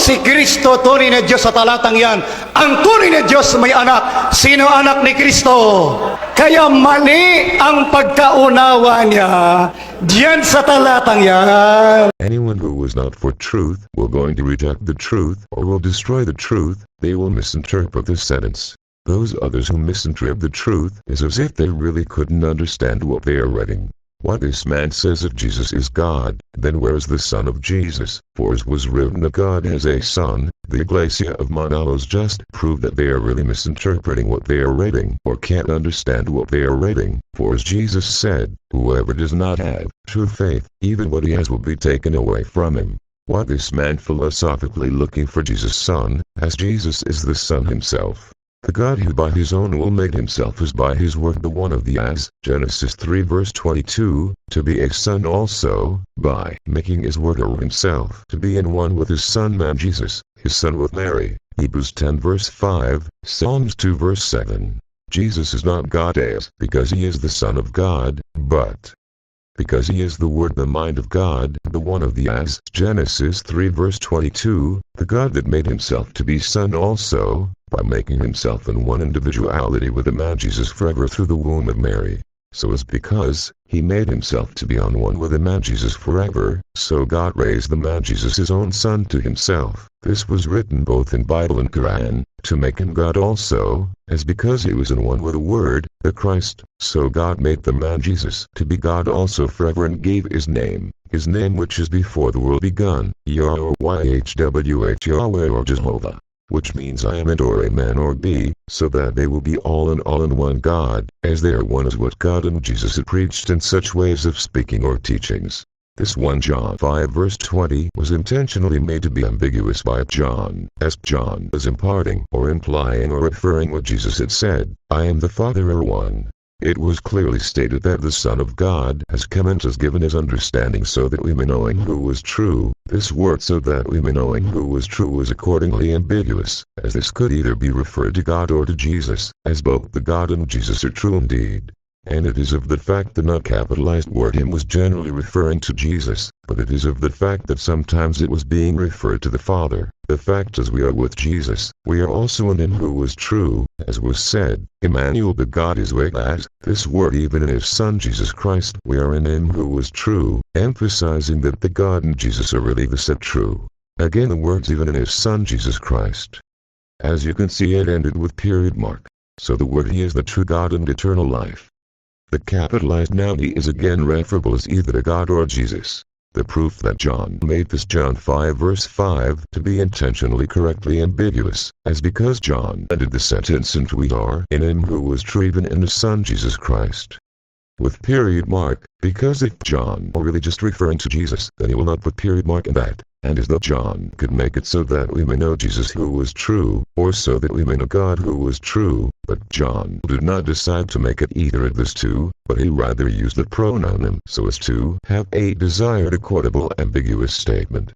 si Kristo tunay na Diyos sa talatang yan. Ang tunay na Diyos may anak. Sino anak ni Kristo? Kaya mali ang pagkaunawa niya diyan sa talatang yan. Anyone who is not for truth will going to reject the truth or will destroy the truth. They will misinterpret this sentence. Those others who misinterpret the truth is as if they really couldn't understand what they are reading. What this man says if Jesus is God, then where is the Son of Jesus? For as was written that God has a Son, the Iglesia of Manalos just proved that they are really misinterpreting what they are reading, or can't understand what they are reading. For as Jesus said, whoever does not have true faith, even what he has will be taken away from him. What this man philosophically looking for Jesus' Son, as Jesus is the Son himself. The God who by his own will made himself as by his word the one of the as, Genesis 3 verse 22, to be a son also, by making his word or himself to be in one with his son man Jesus, his son with Mary, Hebrews 10 verse 5, Psalms 2 verse 7. Jesus is not God as, because he is the Son of God, but because he is the Word, the mind of God, the one of the as, Genesis 3 verse 22, the God that made himself to be Son also, by making himself in one individuality with the man Jesus forever through the womb of Mary. So as because he made himself to be on one with the man Jesus forever, so God raised the man Jesus his own Son to himself. This was written both in Bible and Quran, to make him God also, as because he was in one with the Word, the Christ, so God made the man Jesus to be God also forever and gave his name which is before the world begun, Yahweh Yahweh or Jehovah, which means I am and or amen or be, so that they will be all in one God, as they are one as what God and Jesus had preached in such ways of speaking or teachings. This 1 John 5 verse 20 was intentionally made to be ambiguous by John, as John was imparting or implying or referring what Jesus had said, I am the Father are one. It was clearly stated that the Son of God has come and has given his understanding so that we may know him who was true. This word so that we may know him who was true was accordingly ambiguous, as this could either be referred to God or to Jesus, as both the God and Jesus are true indeed. And it is of the fact the not capitalized word him was generally referring to Jesus, but it is of the fact that sometimes it was being referred to the Father. The fact is we are with Jesus, we are also in him who was true, as was said, Emmanuel Begot is as, this word even in his Son Jesus Christ we are in him who was true, emphasizing that the God and Jesus are really the said true. Again the words even in his Son Jesus Christ. As you can see it ended with period mark. So the word he is the true God and eternal life. The capitalized noun he is again referable as either to God or Jesus. The proof that John made this John 5 verse 5 to be intentionally correctly ambiguous, as because John ended the sentence and we are in him who was true even in his Son Jesus Christ. With period mark, because if John were really just referring to Jesus, then he will not put period mark in that, and as though John could make it so that we may know Jesus who was true, or so that we may know God who was true, but John did not decide to make it either of these two, but he rather used the pronoun him so as to have a desired a quotable ambiguous statement.